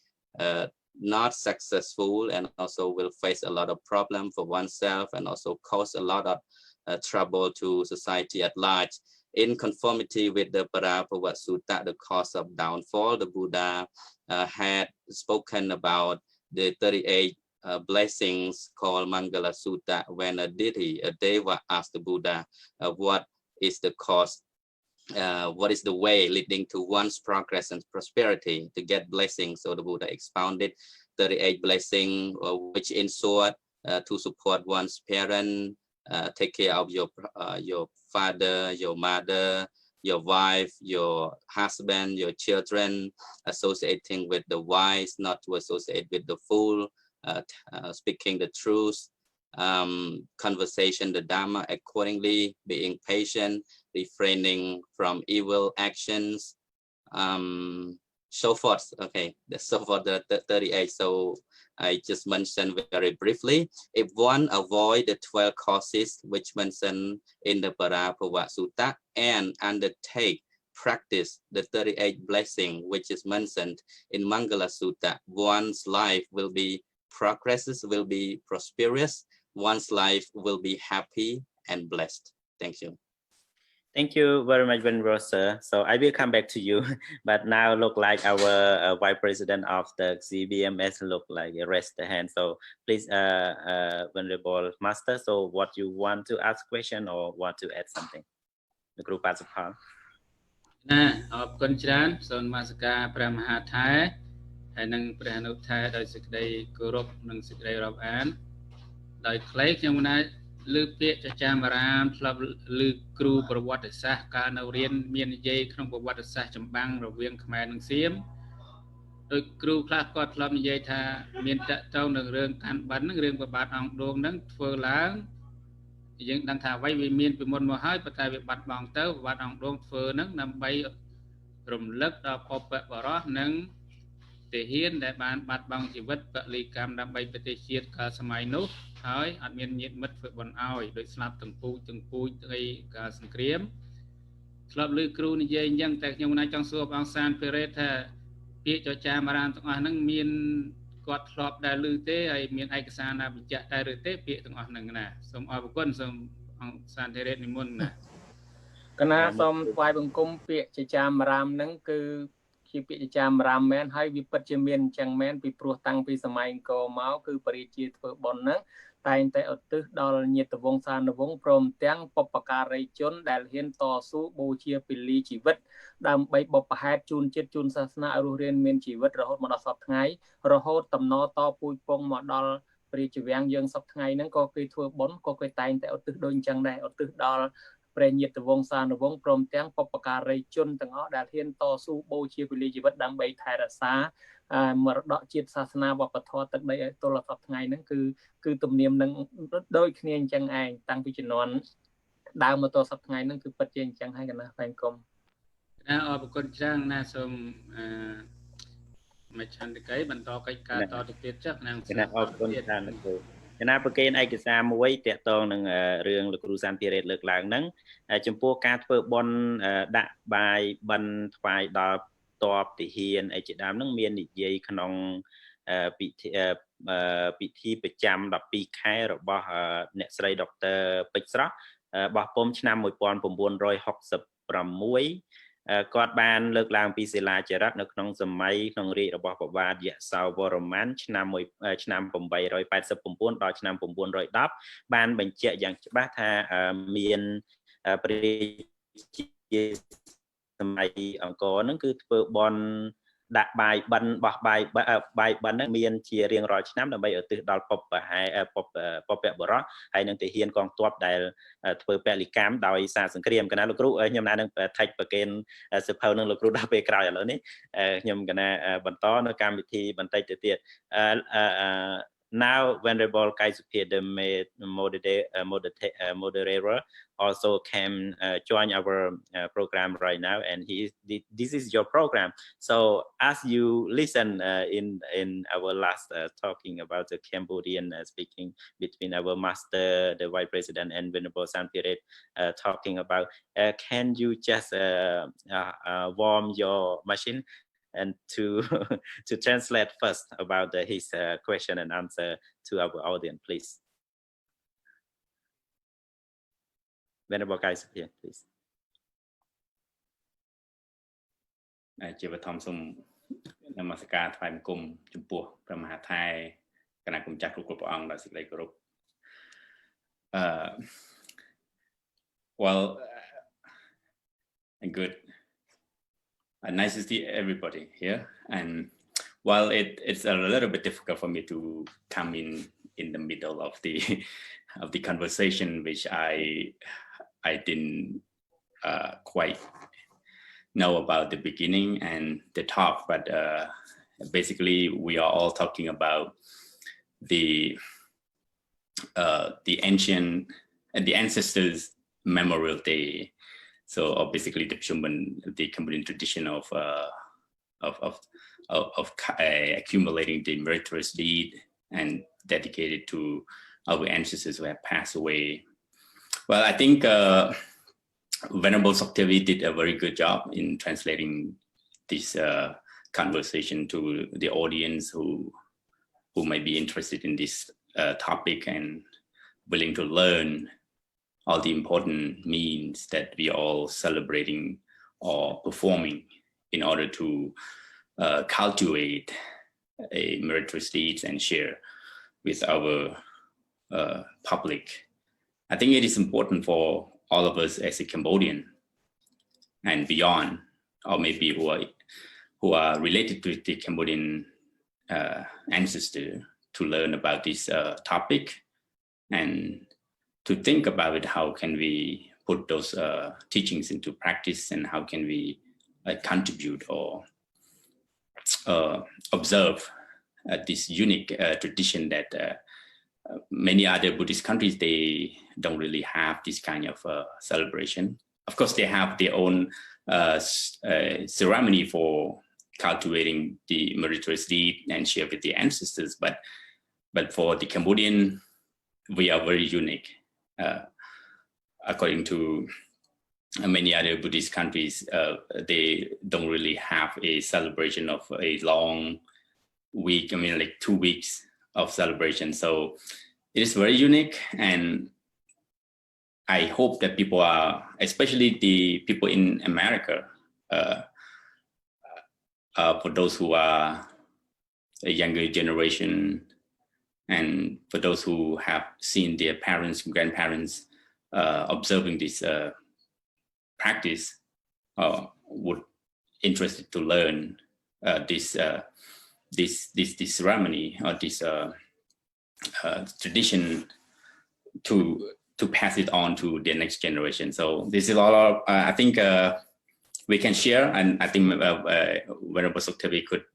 not successful and also will face a lot of problem for oneself and also cause a lot of trouble to society at large. In conformity with the Parapava Sutta, the cause of downfall, the Buddha had spoken about the 38 blessings called Mangala Sutta, when a deity, a deva, asked the Buddha what is the cause, what is the way leading to one's progress and prosperity to get blessings. So the Buddha expounded 38 blessings, which in short, to support one's parent, take care of your father, your mother, your wife, your husband, your children, associating with the wise, not to associate with the fool, speaking the truth, conversation, the Dhamma accordingly, being patient, refraining from evil actions, so forth. Okay, that's so for the 38. So I just mentioned very briefly. If one avoid the 12 causes which mentioned in the Parapava Sutta and undertake practice the 38 blessing which is mentioned in Mangala Sutta, one's life will be progresses, will be prosperous, one's life will be happy and blessed. Thank you. Thank you very much, Venerable Sir. So I will come back to you, but now look like our Vice President of the CBMS look like raised the hand. So please, Venerable Master, so what you want to ask question or want to add something? The group as a part. អរគុណច្រើនសូមនមស្ការព្រះមហាថេរហើយនឹងព្រះអនុថេរដោយសេចក្តីគោរពនិងសេចក្តីរាប់អានដោយខ្លីខ្ញុំណាលើពាក្យចចាមអារាមធ្លាប់លើគ្រូប្រវត្តិសាស្ត្រកាលនៅរៀនមាននិយាយក្នុងប្រវត្តិសាស្ត្រចម្បាំងរវាងខ្មែរនិងសៀមដោយគ្រូខ្លះគាត់ធ្លាប់និយាយថាមានតកតងនឹងរឿងកាន់បិណ្ឌនឹងរឿងប្របាទអង្គឌួងនឹងធ្វើឡើងយើងដឹងថាអ្វីវាមានពីមុនមកហើយប៉ុន្តែវាបាត់បង់ទៅប្របាទអង្គឌួងធ្វើនឹងដើម្បីរំលឹកដល់បុព្វបុរសនិងទាហានដែលបានបាត់បង់ជីវិតពលីកម្មដើម្បីប្រទេសជាតិកាលសម័យនោះហើយអត់មានញាតិមិត្តធ្វើបន់ឲ្យដោយស្លាប់ទាំងពូជថ្ងៃកាលសង្គ្រាមធ្លាប់ឮគ្រូនិយាយអញ្ចឹងតែខ្ញុំណាចង់សួរបងសានពេរ៉េថាពាក្យចចាមអារាមទាំងអស់ហ្នឹងមានគាត់ធ្លាប់ដែលឮទេហើយមានឯកសារណាបញ្ជាក់ដែរឬទេពាក្យទាំងអស់ហ្នឹងណាសូមអរគុណសូមអង្គសានពេរ៉េនិមន្តណាកណាសូមថ្វាយបង្គំពាក្យចចាមអារាមហ្នឹងគឺជាពាក្យចចាមអារាមមែនហើយវាពិតជាមានអញ្ចឹងមែនពីព្រោះតាំងពីសម័យអង្គរមកគឺបរិជាធ្វើបុណ្យហ្នឹងតែងតែឧទ្ទិសដល់ញាតិវង្សានុវង្សព្រមទាំងបុព្វការីជនដែលហ៊ានតស៊ូបូជាពលីជីវិតដើម្បីបុព្វហេតុជូនជាតិជូនសាសនាឲ្យរស់រានមានជីវិតរហូតមកដល់សពថ្ងៃរហូតតំណតពូជពងមកដល់ព្រះរាជវាំងយើងសពថ្ងៃហ្នឹងក៏គេធ្វើបុណ្យក៏គេតែងតែឧទ្ទិសដូចអញ្ចឹងដែរឧទ្ទិសដល់ព្រះញាតិវង្សានុវង្សព្រមទាំងបុព្វការីជនទាំងអស់ដែលហ៊ានតស៊ូបូជាពលីជីវិតដើម្បីថែរក្សាមរតកជាតិសាសនាវប្បធម៌ទឹកដីឲ្យទល់សពថ្ងៃហ្នឹងគឺទំនៀមនឹងដូចគ្នាអញ្ចឹងឯងតាំងពីជំនាន់ដើមមកទល់សពថ្ងៃហ្នឹងគឺពិតជាអញ្ចឹងហើយកណាផ្សេងគុំអរគុណច្រើនណាសូមមកឆន្ទកិច្ចបន្តកិច្ចការតទៅទៀតចុះណាអរគុណច្រើនលោកគ្រូគណៈប្រកេនឯកសារមួយតាក់ទងនឹងរឿងលោកគ្រូសានធីរ៉េតលើកឡើងហ្នឹងចំពោះការធ្វើបុណ្យដាក់បាយបិណ្ឌថ្វាយដល់ តបទាហានអីជាដើមហ្នឹងមាននិយាយក្នុងពិធីប្រចាំ12ខែរបស់អ្នកស្រីដុកទ័រពេជ្រស្រស់បោះពុម្ពឆ្នាំ1966គាត់បានលើកឡើងពីសិលាចារឹកនៅក្នុងសម័យក្នុងរាជ្យរបស់ព្រះបាទយសោវរ្ម័នឆ្នាំ889ដល់ឆ្នាំ910បានបញ្ជាក់យ៉ាងច្បាស់ថាមានប្រជាសម័យអង្គរហ្នឹងគឺធ្វើបន់ដាក់បាយបិណ្ឌបោះបាយបិណ្ឌហ្នឹងមានជារៀងរាល់ឆ្នាំដើម្បីឧទ្ទិសដល់ពុព្វបុរសហើយនឹងទាហានកងទ័ពដែលធ្វើពលិកម្មដោយសារសង្គ្រាមកណាលោកគ្រូខ្ញុំណានឹងថេចប្រកេនសិភៅនឹងលោកគ្រូដល់ពេលក្រោយឥឡូវនេះខ្ញុំកណាបន្តនៅកម្មវិធីបន្តិចទៅទៀត Now Venerable Kaisupir, the moderator, also can join our program right now, and this is your program. So as you listen in our last talking about the Cambodian speaking between our master, the Vice President, and Venerable Sanpiret talking about, can you just warm your machine and to translate first about his question and answer to our audience, please. Venerable guys here, please. ជាបឋមសូមនមស្ការថ្វាយបង្គំចំពោះព្រះមហាថៃគណៈគុំចាស់គ្រប់ព្រះអង្គដោយសេចក្តីគោរព Well, good. Nice to see everybody here, and while it's a little bit difficult for me to come in the middle of the conversation, which I didn't quite know about the beginning and the talk, but basically we are all talking about the ancient and the ancestors' Memorial Day. So basically the Pchum, the Cambodian tradition of accumulating the meritorious deed and dedicated to our ancestors who have passed away. Well, I think Venerable Soktevi did a very good job in translating this conversation to the audience who might be interested in this topic and willing to learn all the important means that we are all celebrating or performing in order to cultivate a meritorious deeds and share with our public. I think it is important for all of us as a Cambodian and beyond, or maybe who are related to the Cambodian ancestor, to learn about this topic and to think about it. How can we put those teachings into practice, and how can we contribute or observe this unique tradition that many other Buddhist countries, they don't really have this kind of celebration. Of course, they have their own ceremony for cultivating the meritorious deed and share with the ancestors, but for the Cambodian, we are very unique. According to many other Buddhist countries, they don't really have a celebration of a long week, I mean like 2 weeks of celebration. So it is very unique, and I hope that people are, especially the people in America, for those who are a younger generation, and for those who have seen their parents and grandparents observing this practice, would interested to learn this ceremony or this tradition to pass it on to the next generation. So this is all I think we can share, and I think Venerable Soktevi could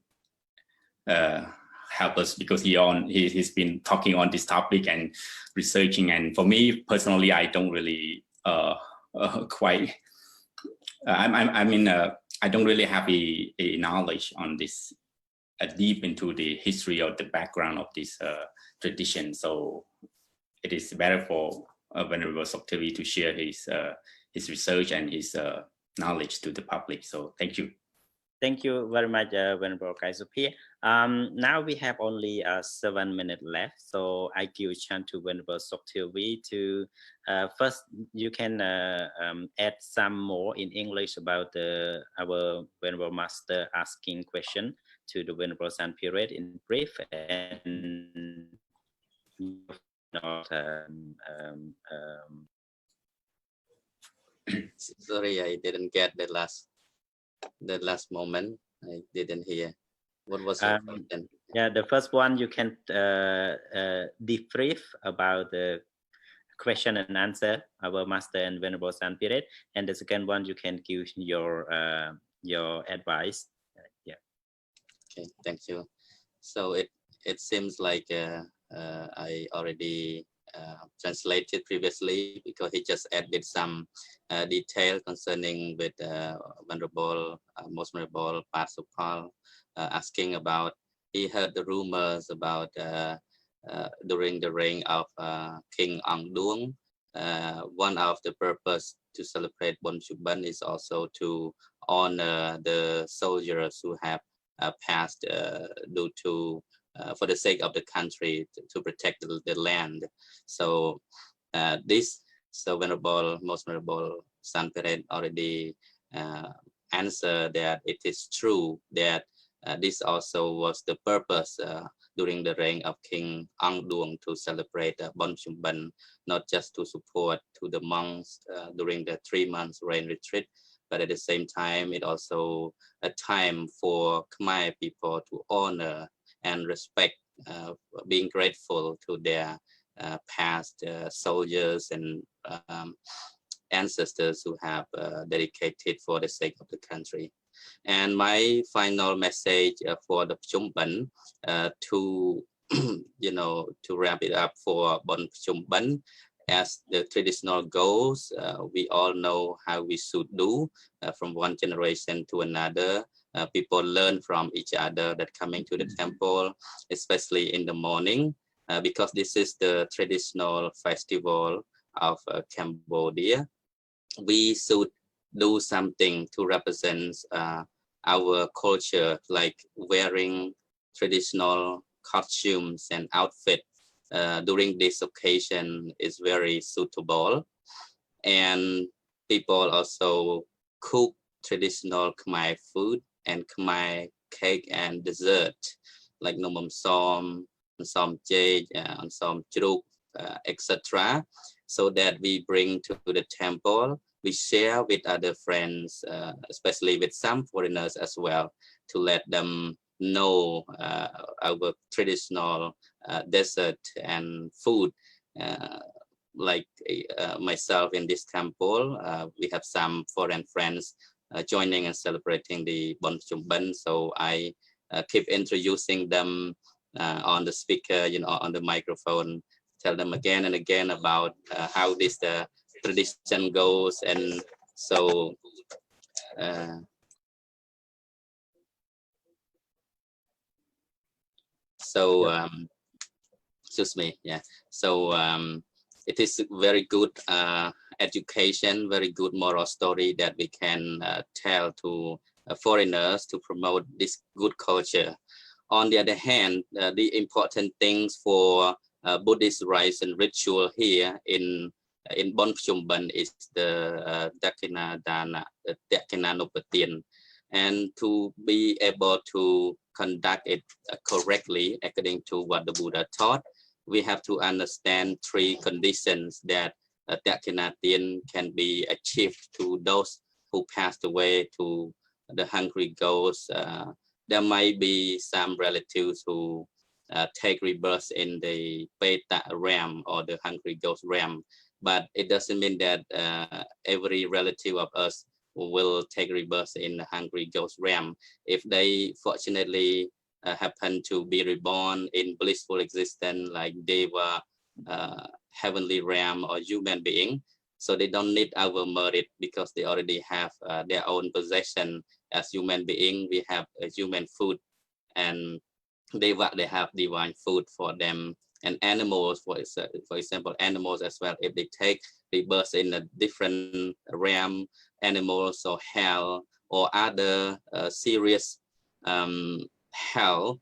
help us, because he's been talking on this topic and researching, and for me personally, I don't really quite I don't really have a knowledge on this deep into the history or the background of this tradition. So it is better for Venerable Soktevi to share his research and his knowledge to the public. So thank you. Thank you very much, Venerable Kaisupi. Now we have only 7 minutes left, so I give a chance to Venerable Soktilvi to first you can add some more in English about our Venerable Master asking question to the Venerable Sanpiret in brief, and not Sorry, I didn't get the last moment. I didn't hear. What was your question? Yeah, the first one you can debrief about the question and answer our Master and Venerable Sanpiret, and the second one you can give your advice. Yeah. Okay, thank you. So it seems like I already translated previously, because he just added some detail concerning with Venerable Most Venerable Pasupal asking about, he heard the rumors about during the reign of King Ang Duong, one of the purpose to celebrate Bon Chuban is also to honor the soldiers who have passed due to for the sake of the country, to protect the land. So so Venerable Most Venerable Sanpiret already answered that it is true that this also was the purpose during the reign of King Ang Duong, to celebrate Bon Chuban, not just to support to the monks during the 3 months rain retreat, but at the same time it also a time for Khmer people to honor and respect, being grateful to their past soldiers and ancestors who have dedicated for the sake of the country. And my final message for the Pchum Ban, to to wrap it up for Bon Pchum Ban, as the traditional goes, we all know how we should do from one generation to another. People learn from each other that coming to the temple, especially in the morning, because this is the traditional festival of Cambodia. We should do something to represent our culture, like wearing traditional costumes and outfit during this occasion is very suitable. And people also cook traditional Khmer food and Khmer cake and dessert, like Nomam Som, Som Jade, Som Chruk, etc. So that we bring to the temple. We share with other friends, especially with some foreigners as well, to let them know our traditional dessert and food. Like myself in this temple, we have some foreign friends joining and celebrating the Bon Chumban. So I keep introducing them on the speaker, on the microphone, tell them again and again about how this tradition goes. And so excuse me, yeah. So it is very good education, very good moral story that we can tell to foreigners to promote this good culture. On the other hand, the important things for Buddhist rites and ritual here in Bon Chumban is the Dakina Dana, the Dakina Nopatien, and to be able to conduct it correctly according to what the Buddha taught, we have to understand 3 conditions that Dakinatien can be achieved to those who passed away, to the hungry ghosts. There might be some relatives who take rebirth in the Peta realm or the hungry ghost realm, but it doesn't mean that every relative of us will take rebirth in the hungry ghost realm. If they fortunately happen to be reborn in blissful existence like Deva, heavenly realm, or human being, so they don't need our merit because they already have their own possession. As human being, we have human food, and they have divine food for them. And animals, for example, animals as well, if they take rebirth in a different realm, animals or hell or other serious health,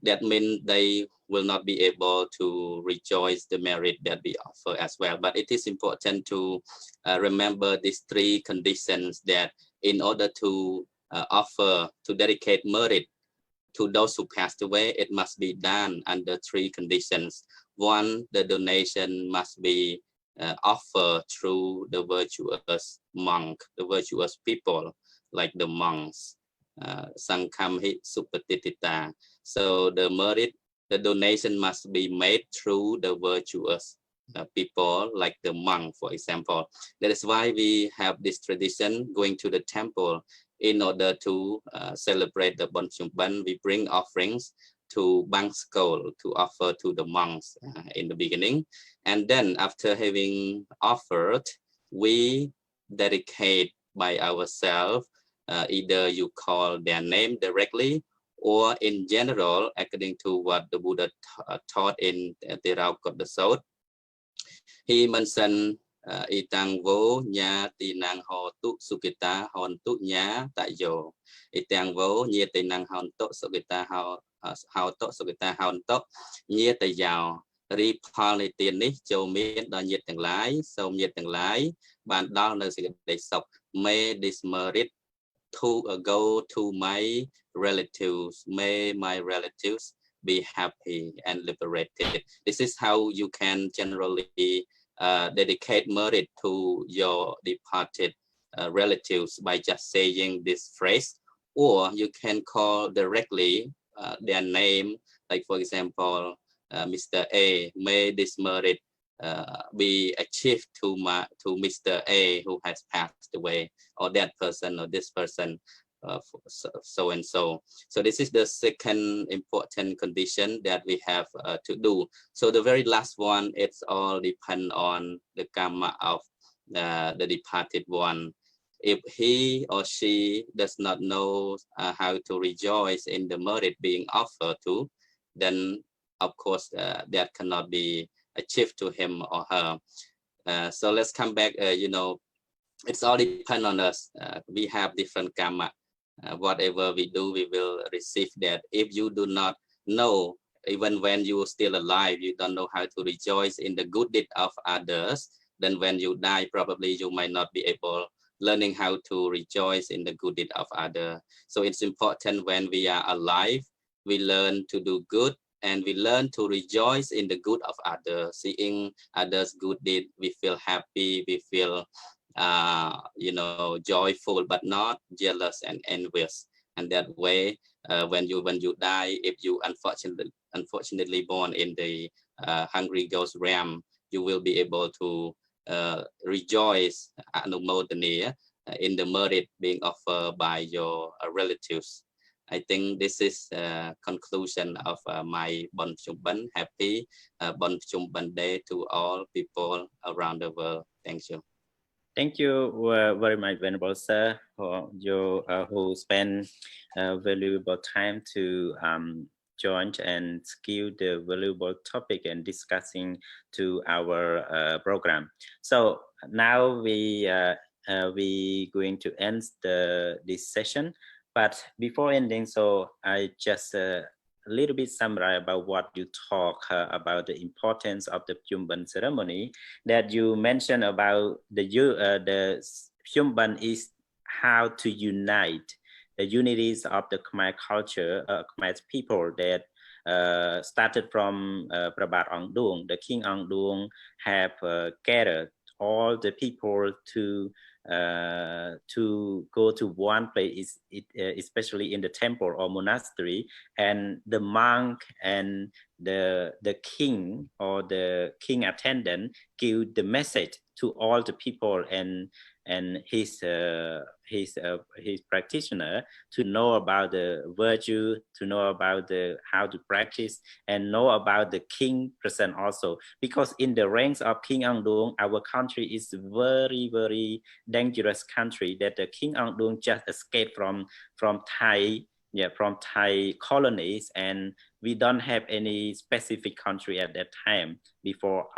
that means they will not be able to rejoice the merit that we offer as well. But it is important to remember these three conditions, that in order to offer, to dedicate merit to those who passed away, it must be done under three conditions. One, the donation must be offered through the virtuous monk, the virtuous people like the monks, Sankamhi Supatitita. So the merit, the donation must be made through the virtuous people like the monk, for example. That is why we have this tradition going to the temple in order to celebrate the Bon Pchum Ban. We bring offerings to Bang Skol to offer to the monks in the beginning. And then after having offered, we dedicate by ourselves. Either you call their name directly, or in general, according to what the Buddha taught in Tirao Kodasot, he mentioned Itang vo nya tinang ho tu sukita hon tu nya tayo. Itang vo nya tinang hon to sukita hao to sukita hon to nya tayo. រីផលនៃទាននេះចូលមានដល់ញាតិទាំងឡាយសូមញាតិទាំងឡាយបានដល់នៅសេចក្តីសុខ May this merit to go to my relatives. May my relatives be happy and liberated. This is how you can generally dedicate merit to your departed relatives by just saying this phrase, or you can call directly their name, like for example, Mr. A. May this merit be achieved to Mr. A who has passed away, or that person or this person, so and so. So this is the second important condition that we have to do. So the very last one, it's all depend on the karma of the departed one. If he or she does not know how to rejoice in the merit being offered to, then of course that cannot be achieved to him or her. So let's come back. You know, it's all depend on us. We have different karma. Whatever we do, we will receive that. If you do not know, even when you are still alive, you don't know how to rejoice in the good deed of others, then when you die, probably you might not be able learning how to rejoice in the good deed of others. So it's important when we are alive, we learn to do good, and we learn to rejoice in the good of others. Seeing others' good deed, we feel happy, we feel you know, joyful, but not jealous and envious. And that way, when you die, if you unfortunately born in the hungry ghost realm, you will be able to rejoice anumodani in the merit being offered by your relatives. I think this is conclusion of my Bon Pchum Ban. Happy Bon Pchum Ban Day to all people around the world. Thank you. Thank you very much, Venerable Sir, for your who spend valuable time to join and skill the valuable topic and discussing to our program. So now we going to end this session. But before ending, so I just a little bit summarize about what you talk about the importance of the Pchum Ban ceremony. That you mentioned about the Pchum Ban is how to unite the unities of the Khmer culture, Khmer people that started from Prabat Ong Dung. The King Ong Dung have gathered all the people to go to one place, especially in the temple or monastery, and the monk and the king or the king attendant give the message to all the people and his practitioner to know about the virtue, to know about how to practice, and know about the king present also. Because in the ranks of King Ong Dung, our country is very, very dangerous country, that the King Ong Dung just escaped from Thai colonies, and we don't have any specific country at that time before